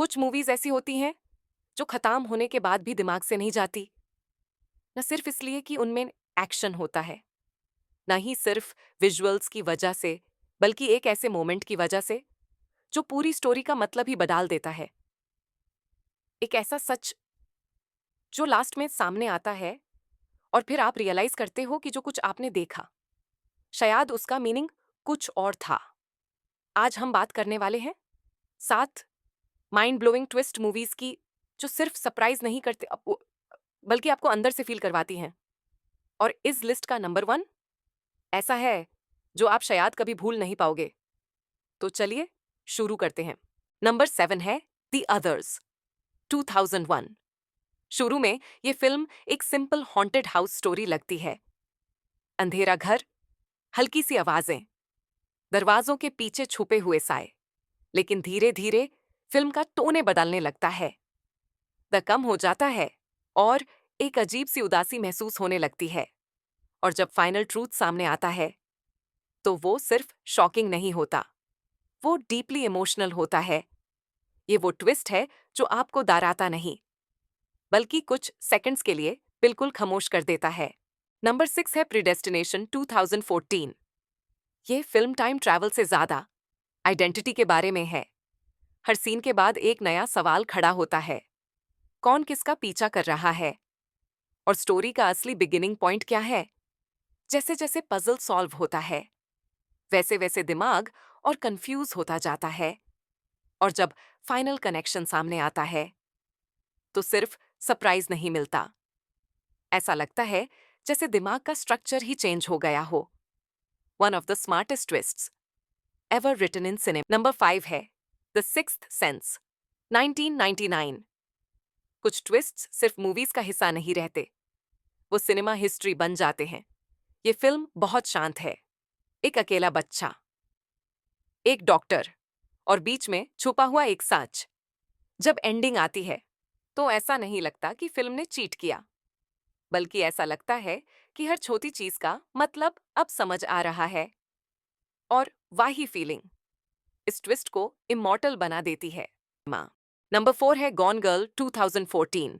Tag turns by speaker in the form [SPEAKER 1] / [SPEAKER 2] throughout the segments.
[SPEAKER 1] कुछ मूवीज ऐसी होती हैं जो खत्म होने के बाद भी दिमाग से नहीं जाती, न सिर्फ इसलिए कि उनमें एक्शन होता है, न ही सिर्फ विजुअल्स की वजह से, बल्कि एक ऐसे मोमेंट की वजह से जो पूरी स्टोरी का मतलब ही बदल देता है। एक ऐसा सच जो लास्ट में सामने आता है और फिर आप रियलाइज करते हो कि जो कुछ आपने देखा, शायद उसका मीनिंग कुछ और था। आज हम बात करने वाले हैं 7 माइंड ब्लोइंग ट्विस्ट मूवीज की, जो सिर्फ सरप्राइज नहीं करते बल्कि आपको अंदर से फील करवाती हैं। और इस लिस्ट का नंबर 1 ऐसा है जो आप शायद कभी भूल नहीं पाओगे। तो चलिए शुरू करते हैं। नंबर 7 है द अदर्स, 2001। शुरू में ये फिल्म एक सिंपल हॉन्टेड हाउस स्टोरी लगती है। अंधेरा घर, हल्की सी आवाजें, दरवाजों के पीछे छुपे हुए साए। लेकिन धीरे धीरे फिल्म का टोने बदलने लगता है। द कम हो जाता है और एक अजीब सी उदासी महसूस होने लगती है। और जब फाइनल ट्रूथ सामने आता है तो वो सिर्फ शॉकिंग नहीं होता, वो डीपली इमोशनल होता है। ये वो ट्विस्ट है जो आपको डराता नहीं, बल्कि कुछ सेकंड्स के लिए बिल्कुल खामोश कर देता है। नंबर 6 है प्रीडेस्टिनेशन, 2014। ये फिल्म टाइम ट्रैवल से ज्यादा आइडेंटिटी के बारे में है। हर सीन के बाद एक नया सवाल खड़ा होता है, कौन किसका पीछा कर रहा है और स्टोरी का असली बिगिनिंग पॉइंट क्या है। जैसे जैसे पजल सॉल्व होता है, वैसे वैसे दिमाग और कंफ्यूज होता जाता है। और जब फाइनल कनेक्शन सामने आता है तो सिर्फ सरप्राइज नहीं मिलता, ऐसा लगता है जैसे दिमाग का स्ट्रक्चर ही चेंज हो गया हो। One of the smartest twists ever written in cinema. Number 5 है द सिक्स्थ सेंस, 1999। कुछ ट्विस्ट्स सिर्फ मूवीज का हिस्सा नहीं रहते, वो सिनेमा हिस्ट्री बन जाते हैं। ये फिल्म बहुत शांत है। एक अकेला बच्चा, एक डॉक्टर और बीच में छुपा हुआ एक सच। जब एंडिंग आती है तो ऐसा नहीं लगता कि फिल्म ने चीट किया, बल्कि ऐसा लगता है कि हर छोटी चीज का मतलब अब समझ आ रहा है। और वही फीलिंग इस ट्विस्ट को इमॉर्टल बना देती है। माँ। नंबर 4 है गॉन गर्ल, 2014।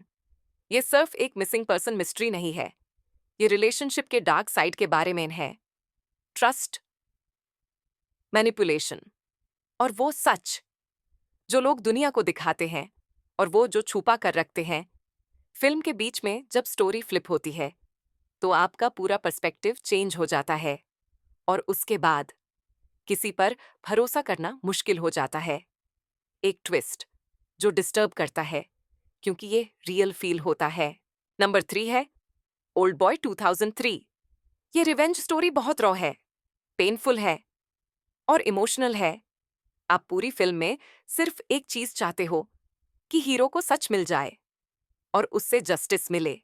[SPEAKER 1] ये सिर्फ एक मिसिंग पर्सन मिस्ट्री नहीं है, ये रिलेशनशिप के डार्क साइड के बारे में है। ट्रस्ट, मैनिपुलेशन और वो सच जो लोग दुनिया को दिखाते हैं और वो जो छुपा कर रखते हैं। फिल्म के बीच में जब स्टोरी फ्लिप होती है तो आपका पूरा पर्सपेक्टिव चेंज हो जाता है और उसके बाद किसी पर भरोसा करना मुश्किल हो जाता है। एक ट्विस्ट जो डिस्टर्ब करता है क्योंकि ये रियल फील होता है। नंबर 3 है ओल्ड बॉय, 2003। ये रिवेंज स्टोरी बहुत रॉ है, पेनफुल है और इमोशनल है। आप पूरी फिल्म में सिर्फ एक चीज चाहते हो कि हीरो को सच मिल जाए और उससे जस्टिस मिले।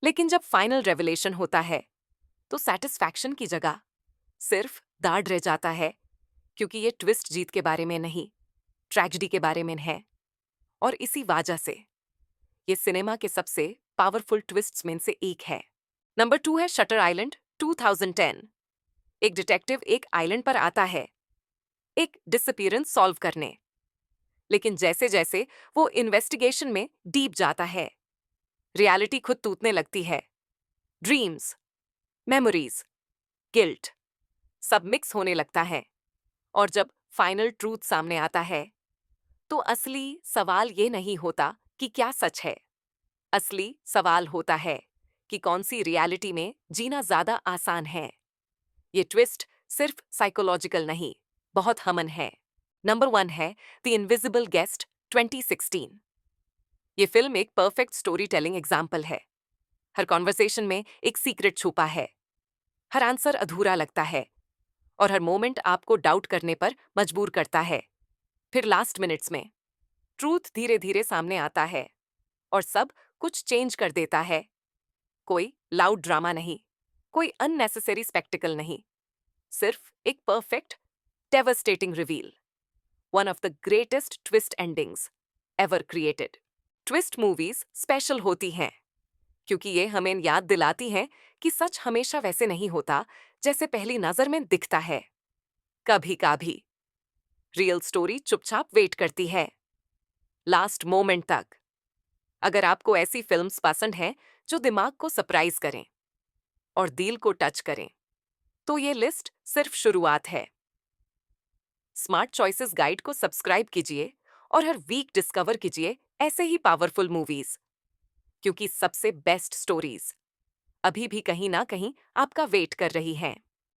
[SPEAKER 1] लेकिन जब फाइनल रेवलेशन होता है तो सेटिस्फैक्शन की जगह सिर्फ दाढ़ रह जाता है, क्योंकि ये ट्विस्ट जीत के बारे में नहीं, ट्रेजेडी के बारे में है। और इसी वजह से ये सिनेमा के सबसे पावरफुल ट्विस्ट्स में से एक है। नंबर 2 है शटर आइलैंड, 2010। एक डिटेक्टिव एक आइलैंड पर आता है एक डिसअपीयरेंस सॉल्व करने। लेकिन जैसे जैसे वो इन्वेस्टिगेशन में डीप जाता है, रियलिटी खुद टूटने लगती है। ड्रीम्स, मेमोरीज, गिल्ट सब मिक्स होने लगता है। और जब फाइनल ट्रूथ सामने आता है तो असली सवाल ये नहीं होता कि क्या सच है, असली सवाल होता है कि कौन सी रियलिटी में जीना ज्यादा आसान है। ये ट्विस्ट सिर्फ साइकोलॉजिकल नहीं, बहुत हमन है। नंबर 1 है द इनविजिबल गेस्ट, 2016। ये फिल्म एक परफेक्ट स्टोरी टेलिंग एग्जाम्पल है। हर कॉन्वर्सेशन में एक सीक्रेट छुपा है, हर आंसर अधूरा लगता है और हर मोमेंट आपको डाउट करने पर मजबूर करता है। फिर लास्ट मिनट्स में ट्रूथ धीरे धीरे सामने आता है और सब कुछ चेंज कर देता है। कोई लाउड ड्रामा नहीं, कोई अननेसेसरी स्पेक्टिकल नहीं, सिर्फ एक perfect devastating reveal. One of the greatest twist endings ever created. Twist movies special होती हैं क्योंकि ये हमें याद दिलाती हैं कि सच हमेशा वैसे नहीं होता जैसे पहली नजर में दिखता है। कभी कभी रियल स्टोरी चुपचाप वेट करती है। लास्ट मोमेंट तक। अगर आपको ऐसी फिल्म्स पसंद हैं जो दिमाग को सरप्राइज करें और दिल को टच करें, तो ये लिस्ट सिर्फ शुरुआत है। स्मार्ट चॉइसेस गाइड को सब्सक्राइब कीजिए और हर वीक डिस्कवर कीजिए ऐसे ही पावरफुल मूवीज, क्योंकि सबसे बेस्ट स्टोरीज अभी भी कहीं ना कहीं आपका वेट कर रही हैं।